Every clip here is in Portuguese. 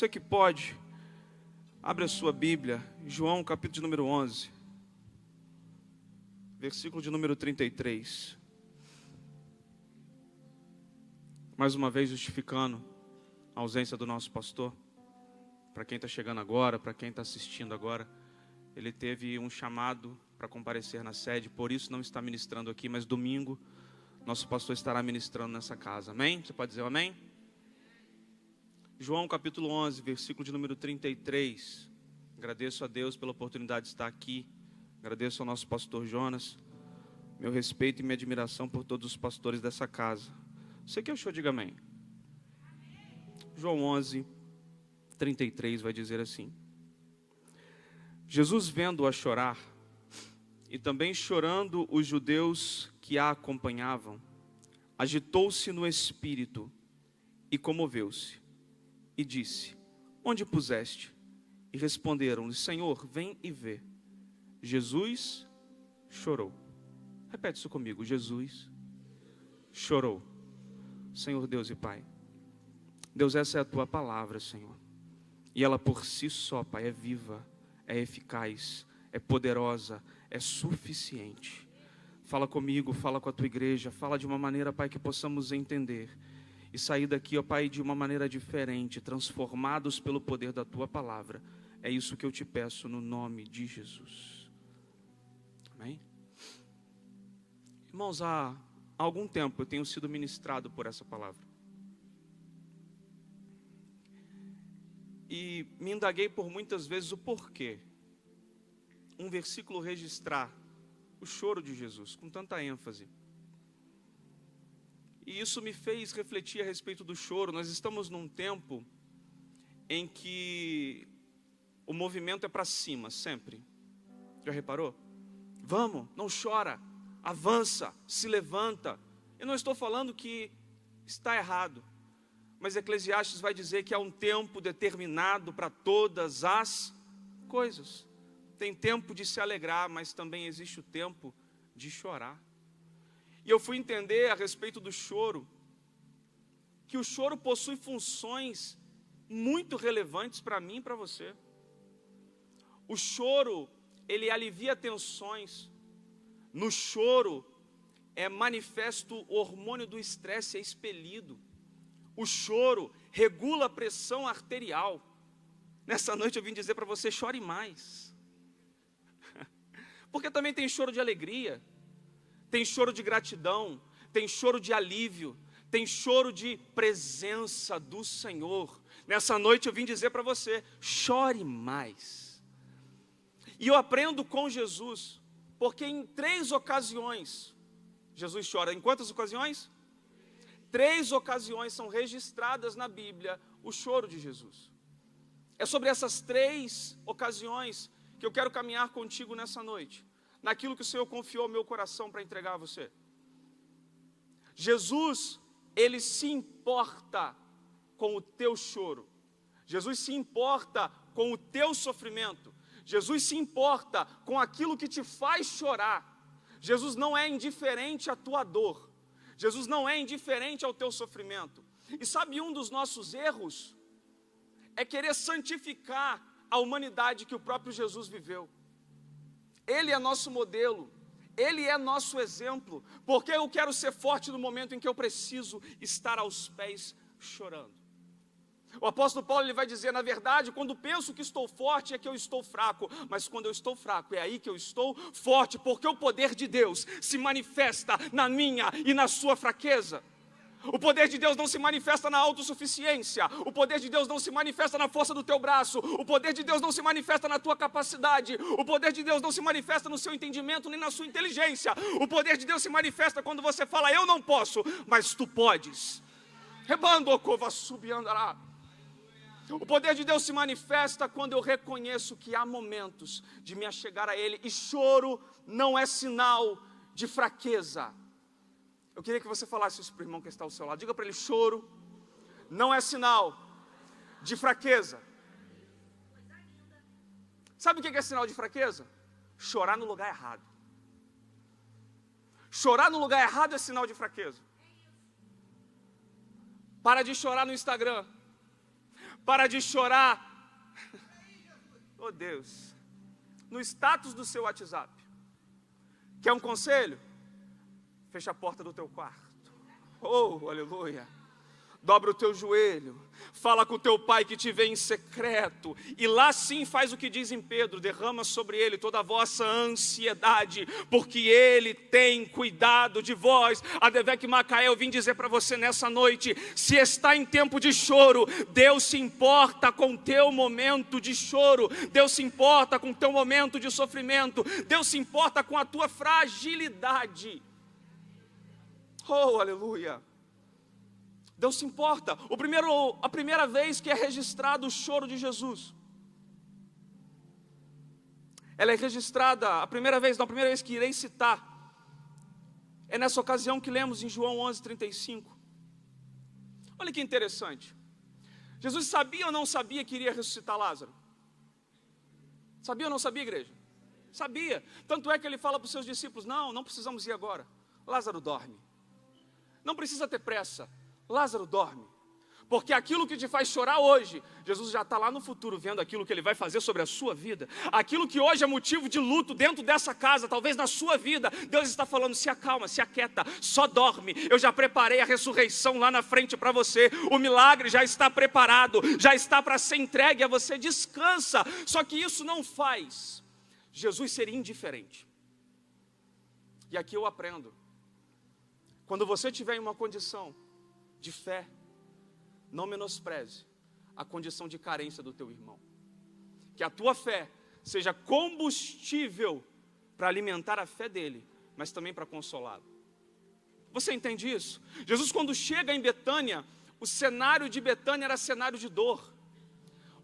Você que pode, abre a sua Bíblia, João capítulo de número 11, versículo de número 33. Mais uma vez justificando a ausência do nosso pastor. Para quem está chegando agora, para quem está assistindo agora, ele teve um chamado para comparecer na sede, por isso não está ministrando aqui, mas domingo nosso pastor estará ministrando nessa casa, amém? Você pode dizer amém? João capítulo 11, versículo de número 33. Agradeço a Deus pela oportunidade de estar aqui, agradeço ao nosso pastor Jonas, meu respeito e minha admiração por todos os pastores dessa casa. Você que achou, diga amém. João 11, 33 vai dizer assim: Jesus vendo-a chorar, e também chorando os judeus que a acompanhavam, agitou-se no espírito e comoveu-se, e disse: onde puseste? E responderam-lhe: Senhor, vem e vê. Jesus chorou. Repete isso comigo: Jesus chorou. Senhor Deus e Pai, Deus, essa é a Tua palavra, Senhor, e ela por si só, Pai, é viva, é eficaz, é poderosa, é suficiente. Fala comigo, fala com a Tua igreja, fala de uma maneira, Pai, que possamos entender e sair daqui, ó Pai, de uma maneira diferente, transformados pelo poder da Tua palavra. É isso que eu te peço no nome de Jesus. Amém? Irmãos, há algum tempo eu tenho sido ministrado por essa palavra. E me indaguei por muitas vezes o porquê um versículo registrar o choro de Jesus com tanta ênfase. E isso me fez refletir a respeito do choro. Nós estamos num tempo em que o movimento é para cima, sempre. Já reparou? Vamos, não chora, avança, se levanta. Eu não estou falando que está errado, mas Eclesiastes vai dizer que há um tempo determinado para todas as coisas. Tem tempo de se alegrar, mas também existe o tempo de chorar. E eu fui entender a respeito do choro, que o choro possui funções muito relevantes para mim e para você. O choro, ele alivia tensões. No choro é manifesto o hormônio do estresse, é expelido. O choro regula a pressão arterial. Nessa noite eu vim dizer para você: chore mais. Porque também tem choro de alegria, tem choro de gratidão, tem choro de alívio, tem choro de presença do Senhor. Nessa noite eu vim dizer para você: chore mais. E eu aprendo com Jesus, porque em 3 ocasiões Jesus chora. Em quantas ocasiões? 3 ocasiões são registradas na Bíblia o choro de Jesus. É sobre essas 3 ocasiões que eu quero caminhar contigo nessa noite, naquilo que o Senhor confiou ao meu coração para entregar a você. Jesus, Ele se importa com o teu choro. Jesus se importa com o teu sofrimento. Jesus se importa com aquilo que te faz chorar. Jesus não é indiferente à tua dor. Jesus não é indiferente ao teu sofrimento. E sabe, um dos nossos erros é querer santificar a humanidade que o próprio Jesus viveu. Ele é nosso modelo, Ele é nosso exemplo, porque eu quero ser forte no momento em que eu preciso estar aos pés chorando. O apóstolo Paulo, ele vai dizer: na verdade, quando penso que estou forte é que eu estou fraco, mas quando eu estou fraco é aí que eu estou forte, porque o poder de Deus se manifesta na minha e na sua fraqueza. O poder de Deus não se manifesta na autossuficiência. O poder de Deus não se manifesta na força do teu braço. O poder de Deus não se manifesta na tua capacidade. O poder de Deus não se manifesta no seu entendimento nem na sua inteligência. O poder de Deus se manifesta quando você fala: eu não posso, mas tu podes. O poder de Deus se manifesta quando eu reconheço que há momentos de me achegar a Ele. E choro não é sinal de fraqueza. Eu queria que você falasse isso para o irmão que está ao seu lado. Diga para ele: choro não é sinal de fraqueza. Sabe o que é sinal de fraqueza? Chorar no lugar errado. Chorar no lugar errado é sinal de fraqueza. Para de chorar no Instagram. para de chorar. Oh Deus, no status do seu WhatsApp. Quer um conselho? Fecha a porta do teu quarto. Oh, aleluia. Dobra o teu joelho, fala com o teu pai que te vê em secreto, e lá sim faz o que diz em Pedro: derrama sobre ele toda a vossa ansiedade, porque ele tem cuidado de vós. Adevec Macaé, eu vim dizer para você nessa noite: se está em tempo de choro, Deus se importa com o teu momento de choro, Deus se importa com o teu momento de sofrimento, Deus se importa com a tua fragilidade. Oh, aleluia. Deus se importa. A primeira vez que é registrado o choro de Jesus, ela é registrada, a primeira vez que irei citar, é nessa ocasião que lemos em João 11:35. Olha que interessante. Jesus sabia ou não sabia que iria ressuscitar Lázaro? Sabia ou não sabia, igreja? Sabia. Tanto é que ele fala para os seus discípulos: não precisamos ir agora. Lázaro dorme. Não precisa ter pressa. Lázaro dorme, porque aquilo que te faz chorar hoje, Jesus já está lá no futuro vendo aquilo que Ele vai fazer sobre a sua vida. Aquilo que hoje é motivo de luto dentro dessa casa, talvez na sua vida, Deus está falando: se acalma, se aquieta, só dorme. Eu já preparei a ressurreição lá na frente para você. O milagre já está preparado, já está para ser entregue a você. Descansa. Só que isso não faz Jesus ser indiferente. E aqui eu aprendo: quando você estiver em uma condição de fé, não menospreze a condição de carência do teu irmão. Que a tua fé seja combustível para alimentar a fé dele, mas também para consolá-lo. Você entende isso? Jesus, quando chega em Betânia, o cenário de Betânia era cenário de dor.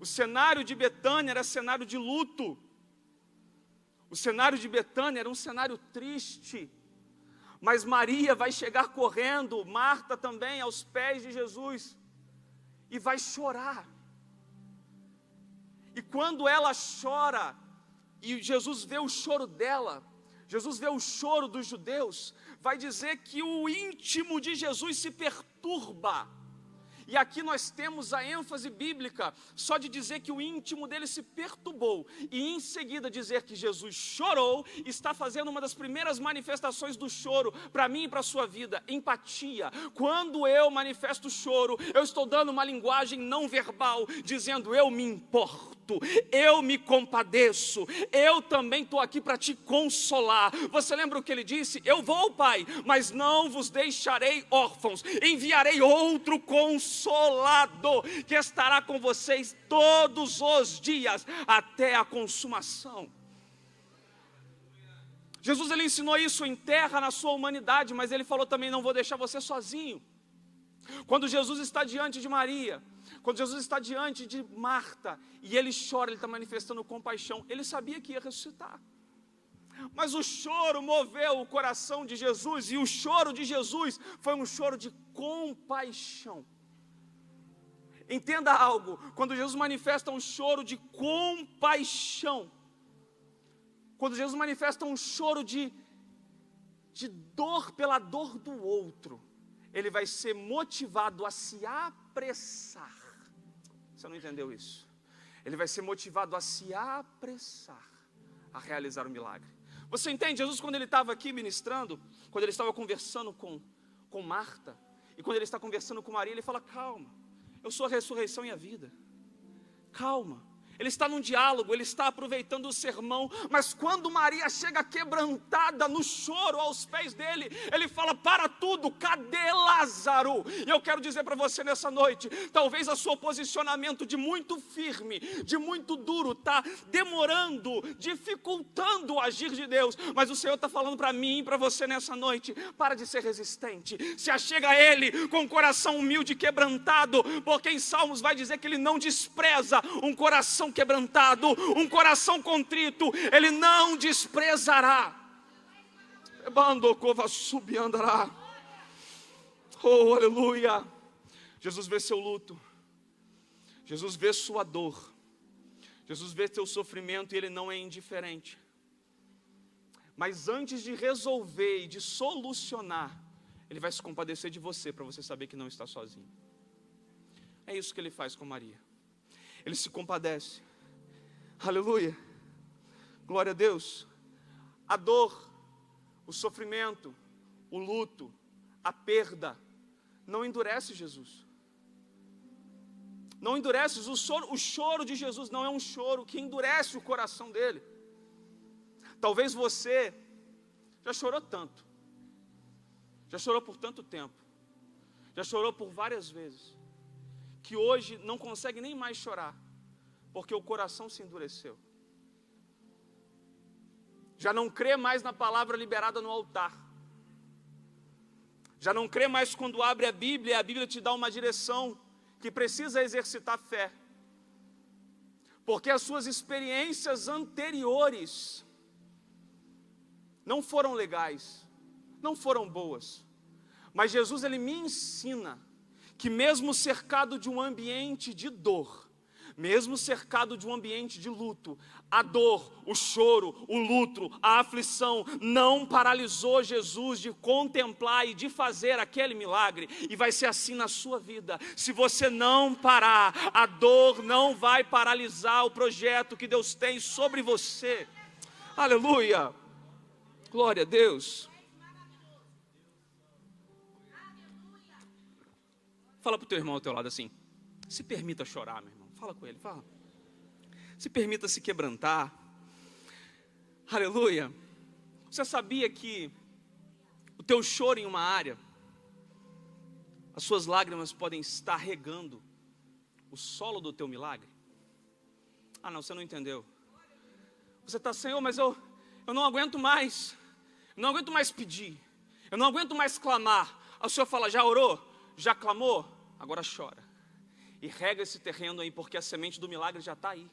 O cenário de Betânia era cenário de luto. O cenário de Betânia era um cenário triste. Mas Maria vai chegar correndo, Marta também, aos pés de Jesus, e vai chorar. E quando ela chora, e Jesus vê o choro dela, Jesus vê o choro dos judeus, vai dizer que o íntimo de Jesus se perturba. E aqui nós temos a ênfase bíblica, só de dizer que o íntimo dele se perturbou, e em seguida dizer que Jesus chorou, está fazendo uma das primeiras manifestações do choro, para mim e para a sua vida: empatia. Quando eu manifesto choro, eu estou dando uma linguagem não verbal, dizendo: eu me importo, eu me compadeço, eu também estou aqui para te consolar. Você lembra o que ele disse? Eu vou, Pai, mas não vos deixarei órfãos, enviarei outro consolador, que estará com vocês todos os dias, até a consumação. Jesus, ele ensinou isso em terra, na sua humanidade, mas ele falou também: não vou deixar você sozinho. Quando Jesus está diante de Maria, quando Jesus está diante de Marta, e ele chora, ele está manifestando compaixão. Ele sabia que ia ressuscitar, mas o choro moveu o coração de Jesus, e o choro de Jesus foi um choro de compaixão. Entenda algo: quando Jesus manifesta um choro de compaixão, quando Jesus manifesta um choro de dor pela dor do outro, ele vai ser motivado a se apressar. Você não entendeu isso? Ele vai ser motivado a se apressar a realizar o milagre. Você entende? Jesus, quando ele estava aqui ministrando, quando ele estava conversando com Marta, e quando ele está conversando com Maria, ele fala: calma, eu sou a ressurreição e a vida. Calma. Ele está num diálogo, ele está aproveitando o sermão, mas quando Maria chega quebrantada no choro aos pés dele, ele fala: para tudo, cadê Lázaro? E eu quero dizer para você nessa noite: talvez o seu posicionamento de muito firme, de muito duro, está demorando, dificultando o agir de Deus, mas o Senhor está falando para mim e para você nessa noite: para de ser resistente, se achega a Ele com um coração humilde e quebrantado, porque em Salmos vai dizer que Ele não despreza um coração quebrantado, um coração contrito, Ele não desprezará. Oh, aleluia. Jesus vê seu luto, Jesus vê sua dor, Jesus vê teu sofrimento, e Ele não é indiferente. Mas antes de resolver e de solucionar, Ele vai se compadecer de você, para você saber que não está sozinho. É isso que Ele faz com Maria. Ele se compadece. Aleluia. Glória a Deus. A dor, o sofrimento, o luto, a perda, não endurece Jesus. Não endurece. O choro de Jesus não é um choro que endurece o coração dele. Talvez você já chorou tanto, já chorou por tanto tempo, já chorou por várias vezes, que hoje não consegue nem mais chorar, porque o coração se endureceu. Já não crê mais na palavra liberada no altar. Já não crê mais quando abre a Bíblia e a Bíblia te dá uma direção que precisa exercitar fé. Porque as suas experiências anteriores não foram legais, não foram boas. Mas Jesus, ele me ensina que mesmo cercado de um ambiente de dor, mesmo cercado de um ambiente de luto, a dor, o choro, o luto, a aflição não paralisou Jesus de contemplar e de fazer aquele milagre. E vai ser assim na sua vida. Se você não parar, a dor não vai paralisar o projeto que Deus tem sobre você. Aleluia! Glória a Deus. Fala para o teu irmão ao teu lado assim: se permita chorar, meu irmão. Fala com ele, fala. Se permita se quebrantar. Aleluia. Você sabia que o teu choro em uma área, as suas lágrimas podem estar regando o solo do teu milagre? Ah não, você não entendeu. Você está, Senhor, mas eu não aguento mais. Eu não aguento mais pedir. Eu não aguento mais clamar. Aí o Senhor fala: já orou? Já clamou? Agora chora. E rega esse terreno aí, porque a semente do milagre já está aí.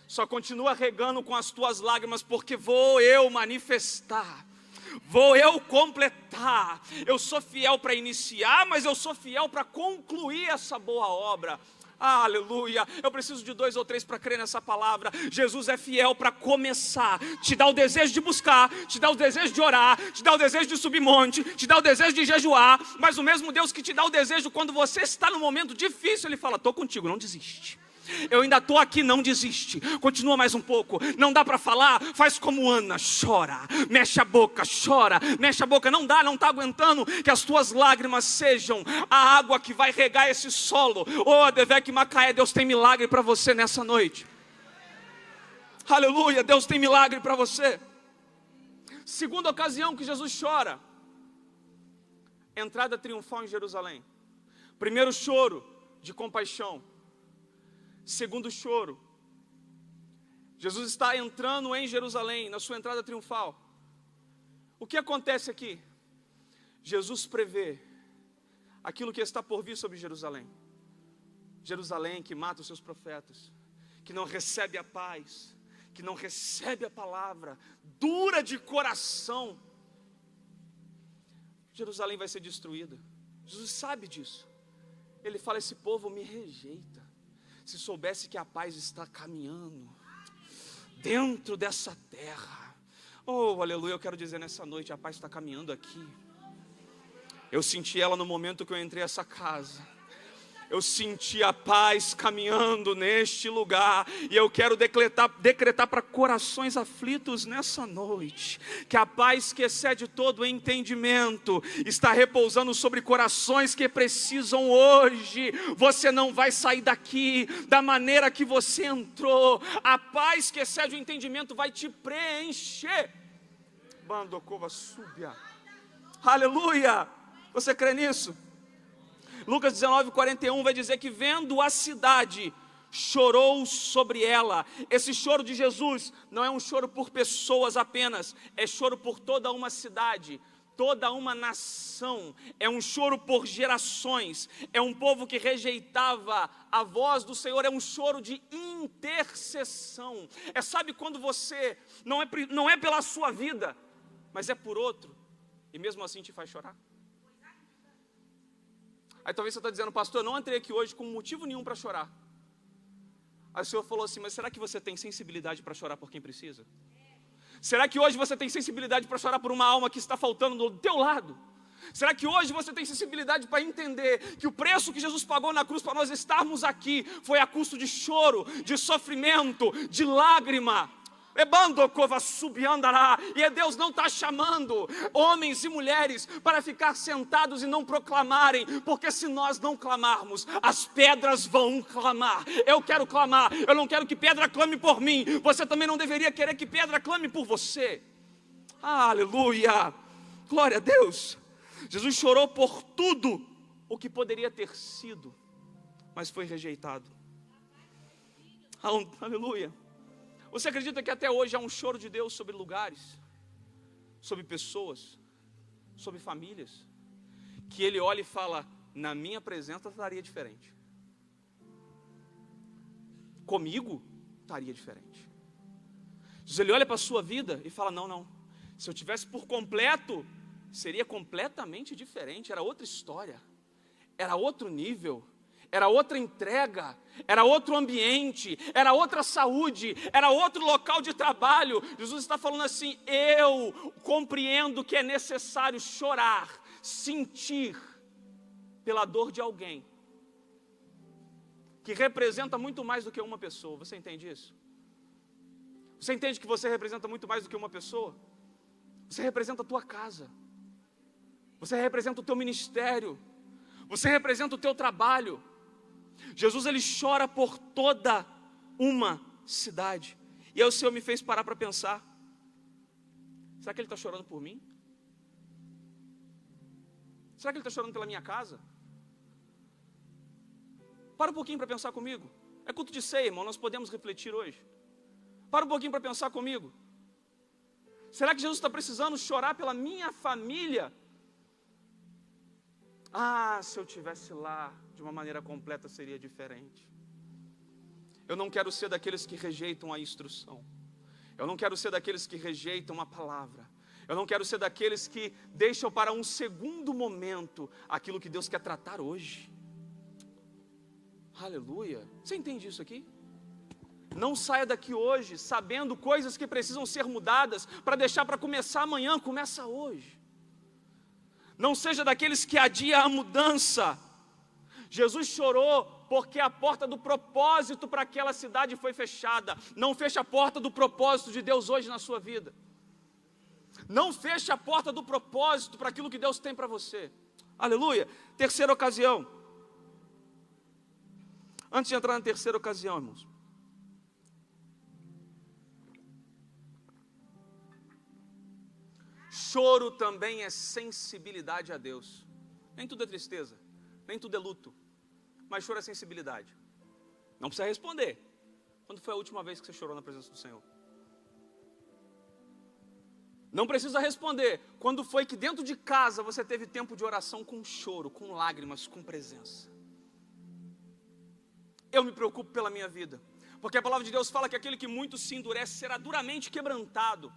Só continua regando com as tuas lágrimas, porque vou eu manifestar, vou eu completar. Eu sou fiel para iniciar, mas eu sou fiel para concluir essa boa obra. Aleluia. Eu preciso de 2 ou 3 para crer nessa palavra. Jesus é fiel para começar, te dá o desejo de buscar, te dá o desejo de orar, te dá o desejo de subir monte, te dá o desejo de jejuar. Mas o mesmo Deus que te dá o desejo quando você está num momento difícil, Ele fala: estou contigo, não desiste. Eu ainda estou aqui, não desiste. Continua mais um pouco. Não dá para falar? Faz como Ana, chora. Mexe a boca, chora. Mexe a boca, não dá, não está aguentando. Que as tuas lágrimas sejam a água que vai regar esse solo. Oh, Adevec Macaé, Deus tem milagre para você nessa noite. Aleluia, Deus tem milagre para você. Segunda ocasião que Jesus chora: entrada triunfal em Jerusalém. Primeiro choro de compaixão. Segundo choro, Jesus está entrando em Jerusalém, na sua entrada triunfal. O que acontece aqui? Jesus prevê aquilo que está por vir sobre Jerusalém. Jerusalém que mata os seus profetas, que não recebe a paz, que não recebe a palavra, dura de coração. Jerusalém vai ser destruída. Jesus sabe disso. Ele fala: esse povo me rejeita. Se soubesse que a paz está caminhando dentro dessa terra. Oh, aleluia, eu quero dizer nessa noite, a paz está caminhando aqui. Eu senti ela no momento que eu entrei nessa casa. Eu senti a paz caminhando neste lugar. E eu quero decretar para corações aflitos nessa noite, que a paz que excede todo o entendimento está repousando sobre corações que precisam hoje. Você não vai sair daqui da maneira que você entrou. A paz que excede o entendimento vai te preencher. Bandocova súbia. Aleluia. Você crê nisso? Lucas 19:41 vai dizer que vendo a cidade, chorou sobre ela. Esse choro de Jesus não é um choro por pessoas apenas, é choro por toda uma cidade, toda uma nação. É um choro por gerações, é um povo que rejeitava a voz do Senhor, é um choro de intercessão. Sabe quando você não é pela sua vida, mas é por outro, e mesmo assim te faz chorar? Aí talvez você está dizendo: pastor, eu não entrei aqui hoje com motivo nenhum para chorar. Aí o Senhor falou assim: mas será que você tem sensibilidade para chorar por quem precisa? Será que hoje você tem sensibilidade para chorar por uma alma que está faltando do teu lado? Será que hoje você tem sensibilidade para entender que o preço que Jesus pagou na cruz para nós estarmos aqui foi a custo de choro, de sofrimento, de lágrima? E Deus não está chamando homens e mulheres para ficar sentados e não proclamarem, porque se nós não clamarmos, as pedras vão clamar. Eu quero clamar, eu não quero que pedra clame por mim. Você também não deveria querer que pedra clame por você. Aleluia, glória a Deus. Jesus chorou por tudo o que poderia ter sido, mas foi rejeitado. Aleluia. Você acredita que até hoje há um choro de Deus sobre lugares, sobre pessoas, sobre famílias, que Ele olha e fala, na minha presença estaria diferente, comigo estaria diferente. Ele olha para a sua vida e fala, não, se eu tivesse por completo, seria completamente diferente, era outra história, era outro nível, era outra entrega, era outro ambiente, era outra saúde, era outro local de trabalho. Jesus está falando assim, eu compreendo que é necessário chorar, sentir pela dor de alguém, que representa muito mais do que uma pessoa. Você entende isso? Você entende que você representa muito mais do que uma pessoa? Você representa a tua casa, você representa o teu ministério, você representa o teu trabalho. Jesus, Ele chora por toda uma cidade. E aí o Senhor me fez parar para pensar, será que Ele está chorando por mim? Será que Ele está chorando pela minha casa? Para um pouquinho para pensar comigo. É culto de ceia, irmão, nós podemos refletir hoje. Para um pouquinho para pensar comigo. Será que Jesus está precisando chorar pela minha família? Se eu estivesse lá de uma maneira completa seria diferente. Eu não quero ser daqueles que rejeitam a instrução. Eu não quero ser daqueles que rejeitam a palavra. Eu não quero ser daqueles que deixam para um segundo momento aquilo que Deus quer tratar hoje. Aleluia. Você entende isso aqui? Não saia daqui hoje sabendo coisas que precisam ser mudadas para deixar para começar amanhã. Começa hoje. Não seja daqueles que adia a mudança. Jesus chorou porque a porta do propósito para aquela cidade foi fechada. Não feche a porta do propósito de Deus hoje na sua vida. Não feche a porta do propósito para aquilo que Deus tem para você. Aleluia. Terceira ocasião. Antes de entrar na terceira ocasião, irmãos. Choro também é sensibilidade a Deus. Nem tudo é tristeza, nem tudo é luto, mas choro é sensibilidade. Não precisa responder. Quando foi a última vez que você chorou na presença do Senhor? Não precisa responder. Quando foi que dentro de casa você teve tempo de oração com choro, com lágrimas, com presença? Eu me preocupo pela minha vida, porque a palavra de Deus fala que aquele que muito se endurece será duramente quebrantado.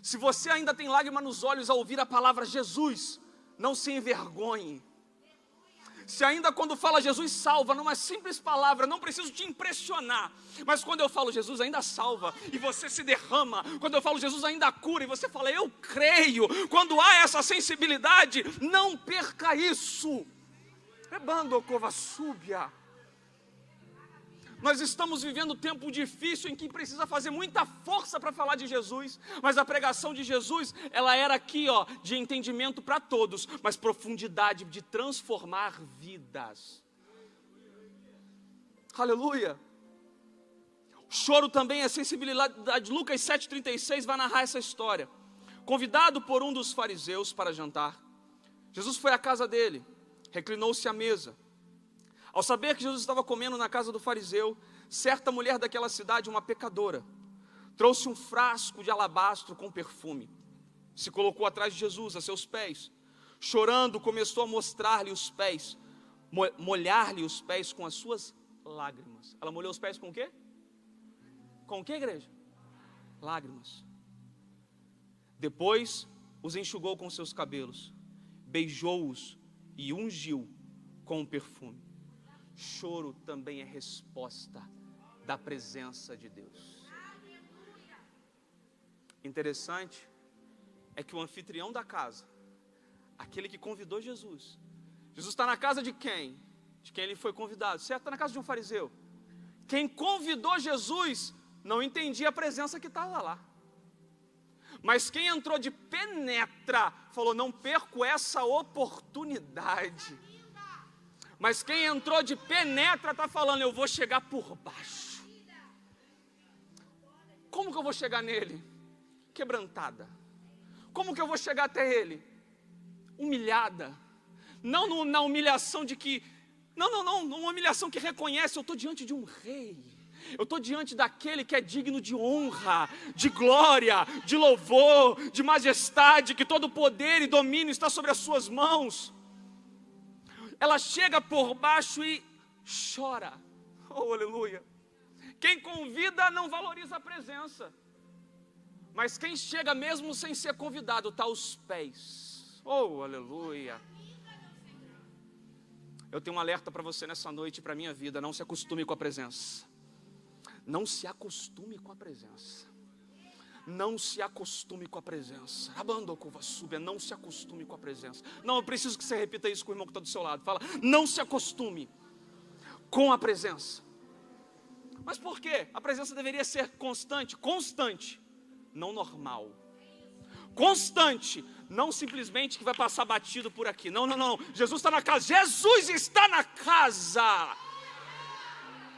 Se você ainda tem lágrima nos olhos ao ouvir a palavra Jesus, não se envergonhe. Se ainda quando fala Jesus salva, numa simples palavra, não preciso te impressionar, mas quando eu falo Jesus ainda salva, e você se derrama, quando eu falo Jesus ainda cura, e você fala eu creio, quando há essa sensibilidade, não perca isso. Rebando cova súbia. Nós estamos vivendo um tempo difícil em que precisa fazer muita força para falar de Jesus, mas a pregação de Jesus, ela era aqui, de entendimento para todos, mas profundidade de transformar vidas. Aleluia. O choro também é sensibilidade. Lucas 7,36 vai narrar essa história. Convidado por um dos fariseus para jantar, Jesus foi à casa dele, reclinou-se à mesa. Ao saber que Jesus estava comendo na casa do fariseu, certa mulher daquela cidade, uma pecadora, trouxe um frasco de alabastro com perfume, se colocou atrás de Jesus, a seus pés, chorando, começou a mostrar-lhe os pés, molhar-lhe os pés com as suas lágrimas. Ela molhou os pés com o quê? Com o quê, igreja? Lágrimas. Depois os enxugou com seus cabelos, beijou-os e ungiu com o perfume. Choro também é resposta da presença de Deus. Interessante é que o anfitrião da casa Aquele que convidou Jesus. Jesus está na casa de quem? De quem ele foi convidado, certo? Está na casa de um fariseu. Quem convidou Jesus não entendia a presença que estava lá. Mas quem entrou de penetra, falou, não perco essa oportunidade. Mas quem entrou de penetra está falando, eu vou chegar por baixo. Como que eu vou chegar nele? Quebrantada. Como que eu vou chegar até ele? Humilhada. Não na humilhação de que... Não, uma humilhação que reconhece, eu estou diante de um rei. Eu estou diante daquele que é digno de honra, de glória, de louvor, de majestade, que todo poder e domínio está sobre as suas mãos. Ela chega por baixo e chora. Oh, aleluia. Quem convida não valoriza a presença. Mas quem chega mesmo sem ser convidado está aos pés. Oh, aleluia. Eu tenho um alerta para você nessa noite e para a minha vida. Não se acostume com a presença. Não se acostume com a presença. Não se acostume com a presença. Não se acostume com a presença. Não, eu preciso que você repita isso com o irmão que está do seu lado. Fala, não se acostume com a presença. Mas por quê? A presença deveria ser constante. Constante, não normal. Constante, não simplesmente que vai passar batido por aqui. Não. Jesus está na casa. Jesus está na casa.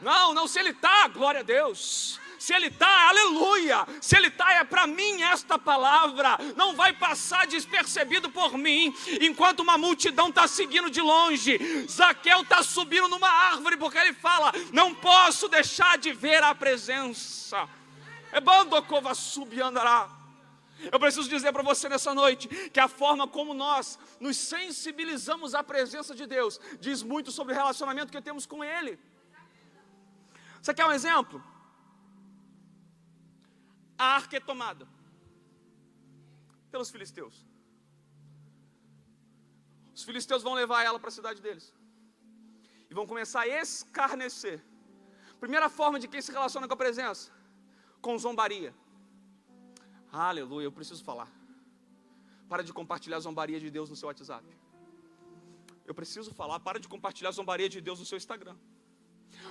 Não, se Ele está, glória a Deus. Se Ele está, aleluia. Se Ele está, é para mim esta palavra. Não vai passar despercebido por mim, enquanto uma multidão está seguindo de longe. Zaqueu está subindo numa árvore, porque ele fala, não posso deixar de ver a presença. Eu preciso dizer para você nessa noite, que a forma como nós nos sensibilizamos à presença de Deus, diz muito sobre o relacionamento que temos com Ele. Você quer um exemplo? A arca é tomada pelos filisteus. Os filisteus vão levar ela para a cidade deles e vão começar a escarnecer. Primeira forma de quem se relaciona com a presença, com zombaria. Aleluia, eu preciso falar. Para de compartilhar a zombaria de Deus no seu WhatsApp. Eu preciso falar, para de compartilhar a zombaria de Deus no seu Instagram.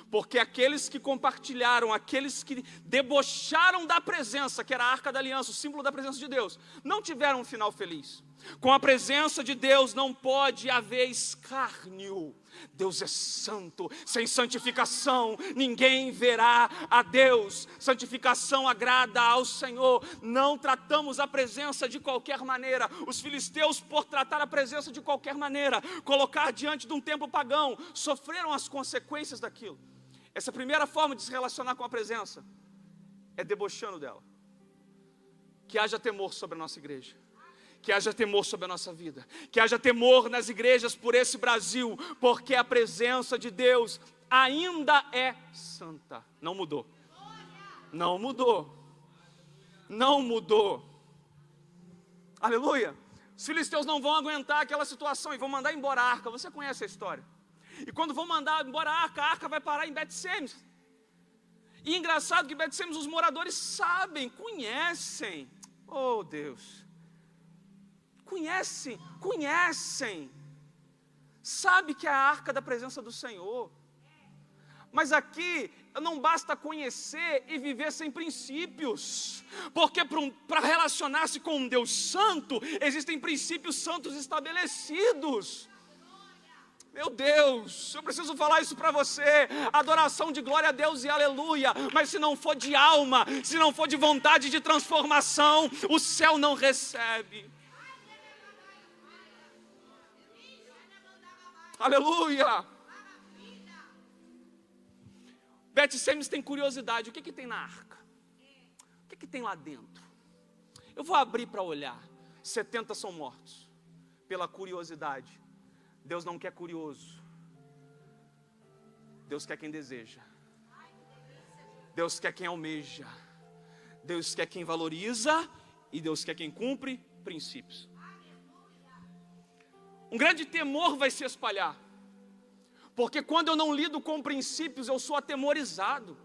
Porque aqueles que compartilharam, aqueles que debocharam da presença, que era a Arca da Aliança, o símbolo da presença de Deus, não tiveram um final feliz. Com a presença de Deus não pode haver escárnio. Deus é santo, sem santificação ninguém verá a Deus. Santificação agrada ao Senhor. Não tratamos a presença de qualquer maneira. Os filisteus, por tratar a presença de qualquer maneira, colocar diante de um templo pagão, sofreram as consequências daquilo. Essa primeira forma de se relacionar com a presença é debochando dela. Que haja temor sobre a nossa igreja. Que haja temor sobre a nossa vida. Que haja temor nas igrejas por esse Brasil. Porque a presença de Deus ainda é santa. Não mudou. Não mudou. Não mudou. Aleluia. Os filisteus não vão aguentar aquela situação e vão mandar embora a arca. Você conhece a história. E quando vão mandar embora a arca vai parar em Bet-Semes. E engraçado que Bet-Semes os moradores sabem, conhecem. Oh Deus. Conhecem, sabe que é a arca da presença do Senhor, mas aqui não basta conhecer e viver sem princípios, porque para relacionar-se com um Deus santo, existem princípios santos estabelecidos. Meu Deus, eu preciso falar isso para você, adoração de glória a Deus e aleluia, mas se não for de alma, se não for de vontade de transformação, o céu não recebe. Aleluia. Bet-Semes tem curiosidade. O que tem na arca? O que tem lá dentro? Eu vou abrir para olhar. 70 são mortos pela curiosidade. Deus não quer curioso. Deus quer quem deseja. Deus quer quem almeja. Deus quer quem valoriza. E Deus quer quem cumpre princípios. Um grande temor vai se espalhar, porque quando eu não lido com princípios, eu sou atemorizado.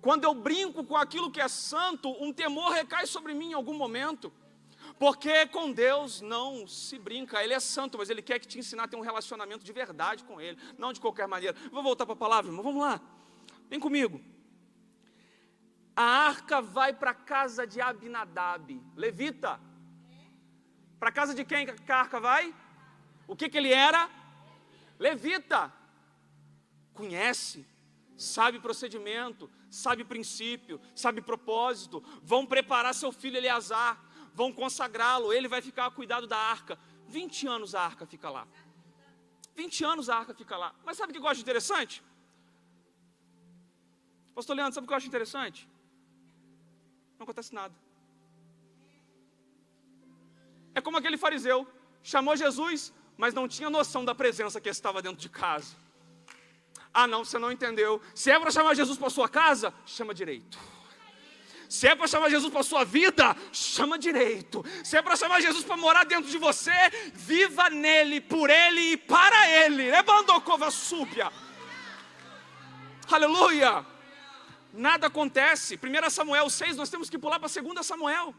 Quando eu brinco com aquilo que é santo, um temor recai sobre mim em algum momento, Porque com Deus não se brinca. Ele é santo, mas Ele quer que te ensinar a ter um relacionamento de verdade com Ele, não de qualquer maneira. Vou voltar para a palavra, irmão, vamos lá. Vem comigo. A arca vai para a casa de Abinadab, levita. Para a casa de quem que a arca vai? O que ele era? Levita. Conhece, sabe procedimento, sabe princípio, sabe propósito. Vão preparar seu filho Eleazar, vão consagrá-lo, ele vai ficar a cuidado da arca. 20 anos a arca fica lá. 20 anos a arca fica lá. Mas sabe o que eu acho interessante? Pastor Leandro, sabe o que eu acho interessante? Não acontece nada. É como aquele fariseu, chamou Jesus, mas não tinha noção da presença que estava dentro de casa. Ah não, você não entendeu. Se é para chamar Jesus para sua casa, chama direito. Se é para chamar Jesus para sua vida, chama direito. Se é para chamar Jesus para morar dentro de você, viva nele, por ele e para ele. Lebandokova súbia. Aleluia. Nada acontece. 1 Samuel 6, nós temos que pular para 2 Samuel.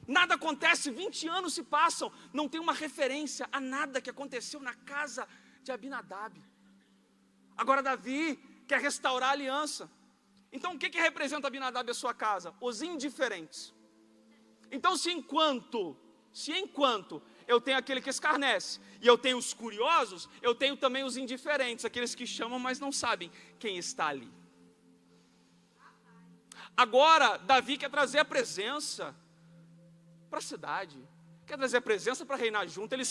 Nada acontece, 20 anos se passam, não tem uma referência a nada que aconteceu na casa de Abinadab. Agora Davi quer restaurar a aliança. Então o que representa Abinadab a sua casa? Os indiferentes. Então se enquanto eu tenho aquele que escarnece, e eu tenho os curiosos, eu tenho também os indiferentes, aqueles que chamam, mas não sabem quem está ali. Agora Davi quer trazer a presença para a cidade, quer trazer a presença para reinar junto. Davi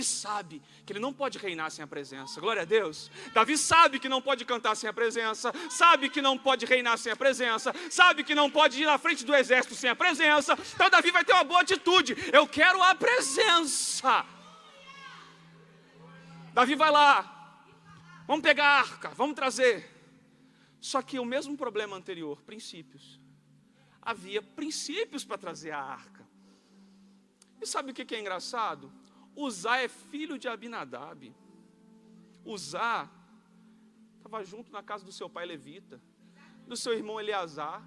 sabe que ele não pode reinar sem a presença, glória a Deus. Davi sabe que não pode cantar sem a presença, sabe que não pode reinar sem a presença, sabe que não pode ir na frente do exército sem a presença. Então Davi vai ter uma boa atitude, eu quero a presença. Davi vai lá, vamos pegar a arca, vamos trazer. Só que o mesmo problema anterior, princípios. Havia princípios para trazer a arca. E sabe o que é engraçado? Uzá é filho de Abinadab. Uzá estava junto na casa do seu pai levita, do seu irmão Eleazar.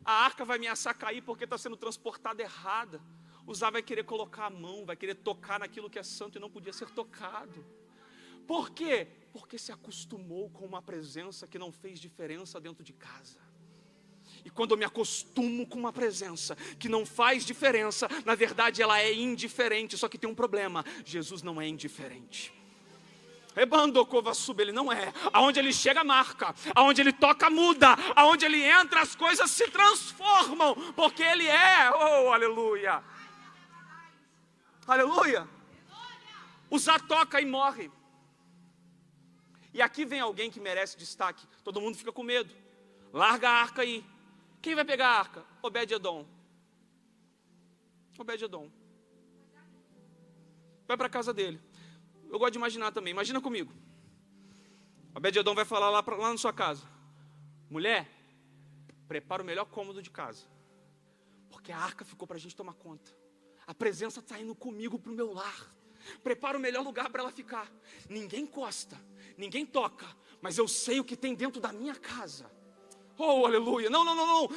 A arca vai ameaçar cair porque está sendo transportada errada. Uzá vai querer colocar a mão, vai querer tocar naquilo que é santo e não podia ser tocado. Por quê? Porque se acostumou com uma presença que não fez diferença dentro de casa. E quando eu me acostumo com uma presença que não faz diferença, na verdade ela é indiferente. Só que tem um problema, Jesus não é indiferente. Ele não é. Aonde ele chega marca, aonde ele toca muda, aonde ele entra as coisas se transformam, porque ele é. Oh, aleluia. Aleluia. Uzá toca e morre. E aqui vem alguém que merece destaque. Todo mundo fica com medo. Larga a arca aí. Quem vai pegar a arca? Obed-edom. Obed-edom. Vai para a casa dele. Eu gosto de imaginar também. Imagina comigo. Obed-edom vai falar lá na sua casa. Mulher, prepara o melhor cômodo de casa. Porque a arca ficou para a gente tomar conta. A presença está indo comigo para o meu lar. Prepara o melhor lugar para ela ficar. Ninguém encosta, ninguém toca. Mas eu sei o que tem dentro da minha casa. Oh, aleluia,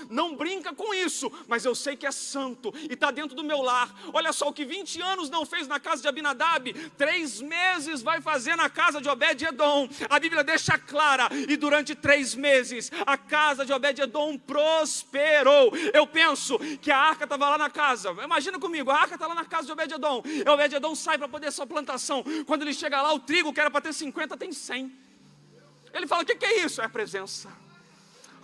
não brinca com isso, mas eu sei que é santo e está dentro do meu lar. Olha só, o que 20 anos não fez na casa de Abinadab, 3 meses vai fazer na casa de Obed-edom. A Bíblia deixa clara, e durante 3 meses, a casa de Obed-edom prosperou. Eu penso que a arca estava lá na casa, imagina comigo, a arca está lá na casa de Obed-edom, e Obed-edom sai para poder sua plantação. Quando ele chega lá, o trigo que era para ter 50, tem 100. Ele fala, o que é isso? É a presença.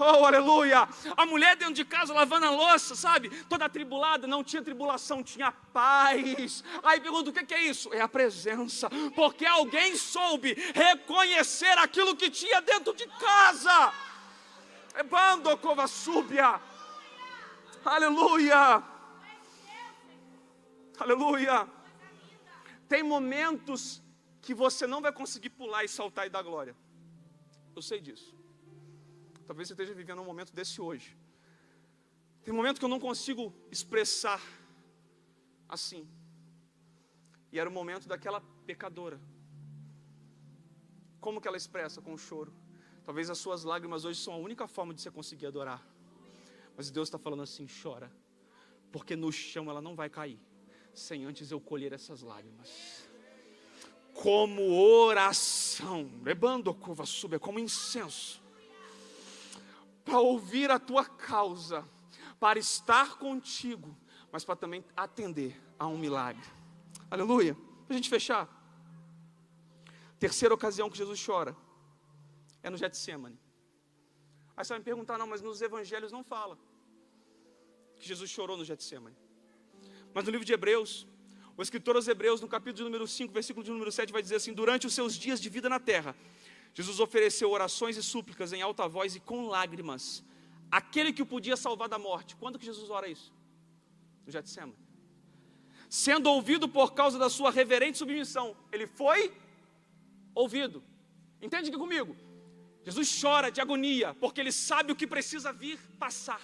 Oh, aleluia, a mulher dentro de casa lavando a louça, sabe, toda atribulada, não tinha tribulação, tinha paz. Aí pergunta, o que é isso? É a presença, porque alguém soube reconhecer aquilo que tinha dentro de casa. É bandokova súbia. Aleluia, aleluia. Tem momentos que você não vai conseguir pular e saltar e dar glória. Eu sei disso. Talvez você esteja vivendo um momento desse hoje. Tem momento que eu não consigo expressar assim. E era o momento daquela pecadora. Como que ela expressa? Com o choro. Talvez as suas lágrimas hoje são a única forma de você conseguir adorar. Mas Deus está falando assim, chora. Porque no chão ela não vai cair. sem antes eu colher essas lágrimas. Como oração, como incenso, para ouvir a tua causa, para estar contigo, mas para também atender a um milagre. Aleluia. Para a gente fechar, terceira ocasião que Jesus chora é no Getsemane. Aí você vai me perguntar, não, mas nos evangelhos não fala que Jesus chorou no Getsemane. Mas no livro de Hebreus, o escritor aos Hebreus, no capítulo de número 5, versículo de número 7, vai dizer assim: durante os seus dias de vida na terra, Jesus ofereceu orações e súplicas em alta voz e com lágrimas, aquele que o podia salvar da morte. Quando que Jesus ora isso? No Getsemane. Sendo ouvido por causa da sua reverente submissão, ele foi ouvido. Entende aqui comigo? Jesus chora de agonia, porque ele sabe o que precisa vir passar.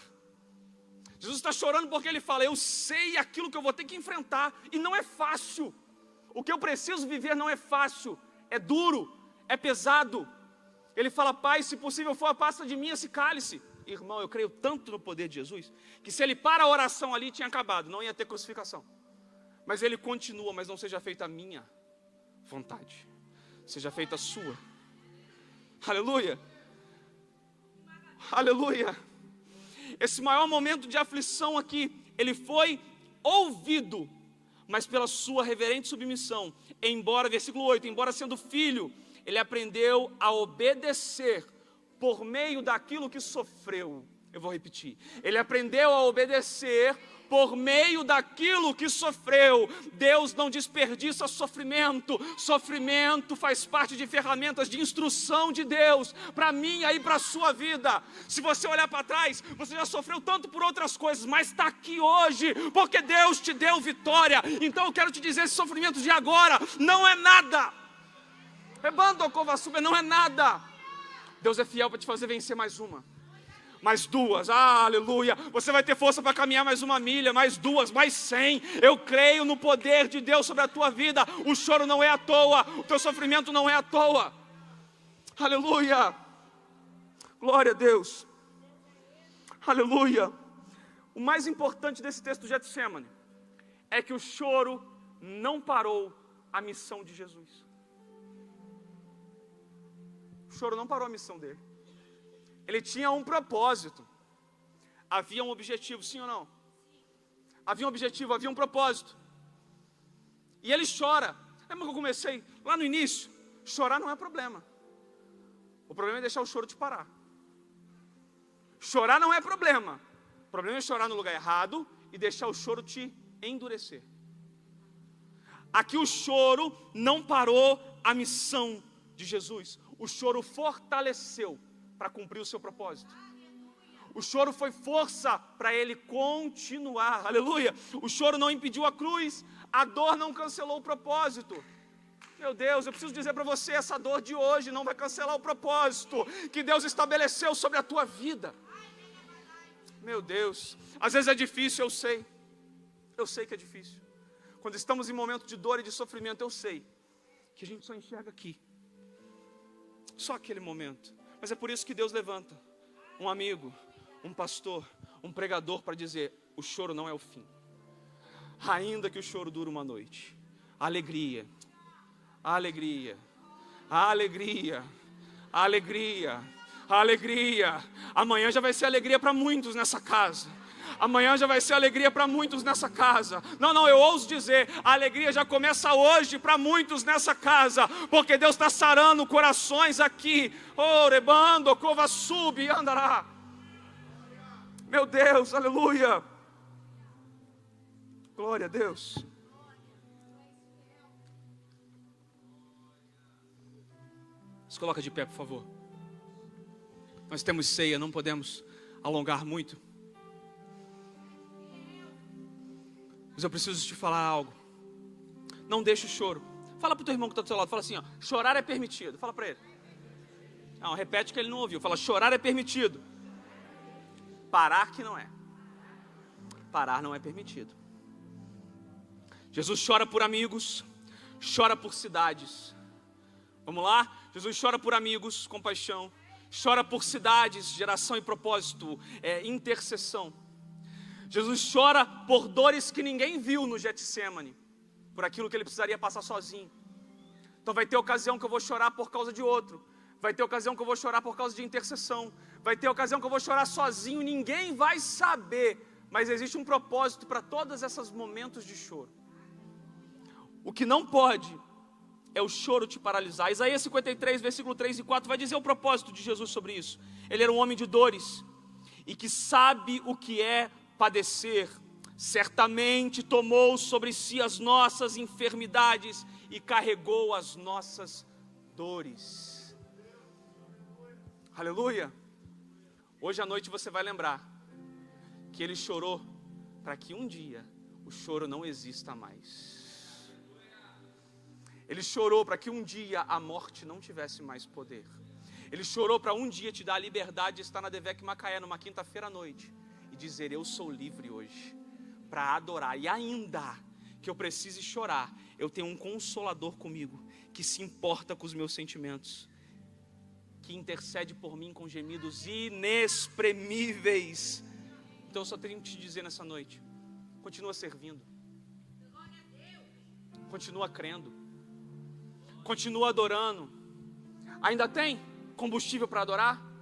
Jesus está chorando porque ele fala: eu sei aquilo que eu vou ter que enfrentar, e não é fácil. O que eu preciso viver não é fácil, é duro, é pesado. Ele fala: Pai, se possível for, afasta de mim esse cálice. Irmão, eu creio tanto no poder de Jesus, que se ele para a oração ali, tinha acabado, não ia ter crucificação. Mas ele continua: mas não seja feita a minha vontade, seja feita a sua. Aleluia, aleluia. Esse maior momento de aflição aqui, ele foi ouvido, mas pela sua reverente submissão, embora, versículo 8, embora sendo filho, ele aprendeu a obedecer por meio daquilo que sofreu. Eu vou repetir, ele aprendeu a obedecer por meio daquilo que sofreu. Deus não desperdiça sofrimento. Sofrimento faz parte de ferramentas de instrução de Deus para mim e para a sua vida. Se você olhar para trás, você já sofreu tanto por outras coisas, mas está aqui hoje porque Deus te deu vitória. Então eu quero te dizer, esse sofrimento de agora não é nada. Não é nada. Deus é fiel para te fazer vencer mais uma, mais duas, aleluia. Você vai ter força para caminhar mais uma milha, mais duas, mais 100. Eu creio no poder de Deus sobre a tua vida. O choro não é à toa, o teu sofrimento não é à toa. Aleluia, glória a Deus, aleluia. O mais importante desse texto do Getsemane é que o choro não parou a missão de Jesus. O choro não parou a missão dele. Ele tinha um propósito. Havia um objetivo, sim ou não? Havia um objetivo, havia um propósito. E ele chora. Lembra que eu comecei lá no início? Chorar não é problema. O problema é deixar o choro te parar. Chorar não é problema. O problema é chorar no lugar errado e deixar o choro te endurecer. Aqui o choro não parou a missão de Jesus. O choro fortaleceu para cumprir o seu propósito. O choro foi força para ele continuar. Aleluia. O choro não impediu a cruz. A dor não cancelou o propósito. Meu Deus, eu preciso dizer para você, essa dor de hoje não vai cancelar o propósito que Deus estabeleceu sobre a tua vida. Meu Deus, às vezes é difícil, eu sei. Eu sei que é difícil. Quando estamos em momentos de dor e de sofrimento, eu sei que a gente só enxerga aqui. Só aquele momento. Mas é por isso que Deus levanta um amigo, um pastor, um pregador para dizer: o choro não é o fim. Ainda que o choro dure uma noite. Alegria, alegria, alegria, alegria, alegria. Amanhã já vai ser alegria para muitos nessa casa. Amanhã já vai ser alegria para muitos nessa casa. Não, eu ouso dizer, a alegria já começa hoje para muitos nessa casa, porque Deus está sarando corações aqui. Orebando, cova sub, andará. Meu Deus, aleluia. Glória a Deus. Se coloca de pé, por favor. Nós temos ceia, não podemos alongar muito. Mas eu preciso te falar algo. Não deixe o choro. Fala para o teu irmão que está do seu lado. Fala assim, ó, chorar é permitido. Fala para ele. Não, repete que ele não ouviu. Fala, chorar é permitido. Parar que não é. Parar não é permitido. Jesus chora por amigos. Chora por cidades. Vamos lá? Jesus chora por amigos, compaixão. Chora por cidades, geração e propósito, intercessão. Jesus chora por dores que ninguém viu no Getsemane, por aquilo que ele precisaria passar sozinho. Então vai ter ocasião que eu vou chorar por causa de outro, vai ter ocasião que eu vou chorar por causa de intercessão, vai ter ocasião que eu vou chorar sozinho, ninguém vai saber, mas existe um propósito para todos esses momentos de choro. O que não pode é o choro te paralisar. Isaías 53, versículo 3 e 4 vai dizer o propósito de Jesus sobre isso. Ele era um homem de dores e que sabe o que é padecer. Certamente tomou sobre si as nossas enfermidades e carregou as nossas dores. Aleluia! Hoje à noite você vai lembrar que ele chorou para que um dia o choro não exista mais. Ele chorou para que um dia a morte não tivesse mais poder. Ele chorou para um dia te dar a liberdade de estar na Devec Macaé numa quinta-feira à noite e dizer: eu sou livre hoje para adorar. E ainda que eu precise chorar, eu tenho um consolador comigo que se importa com os meus sentimentos, que intercede por mim com gemidos inexprimíveis. Então eu só tenho que te dizer nessa noite: continua servindo, continua crendo, continua adorando. Ainda tem combustível para adorar?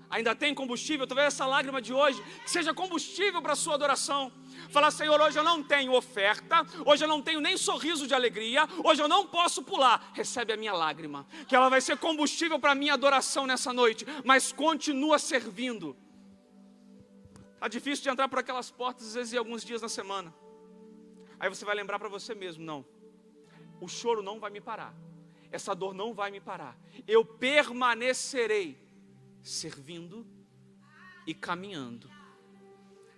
Ainda tem combustível? Talvez essa lágrima de hoje que seja combustível para a sua adoração. Fala: Senhor, hoje eu não tenho oferta, hoje eu não tenho nem sorriso de alegria, hoje eu não posso pular. Recebe a minha lágrima, que ela vai ser combustível para a minha adoração nessa noite, mas continua servindo. Está difícil de entrar por aquelas portas, às vezes, em alguns dias na semana. Aí você vai lembrar para você mesmo: não, o choro não vai me parar, essa dor não vai me parar. Eu permanecerei servindo e caminhando.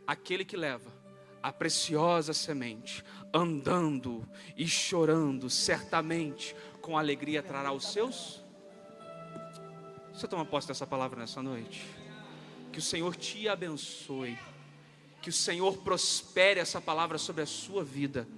Aquele que leva a preciosa semente, andando e chorando, certamente com alegria trará os seus. Você toma posse dessa palavra nessa noite? Que o Senhor te abençoe, que o Senhor prospere essa palavra sobre a sua vida.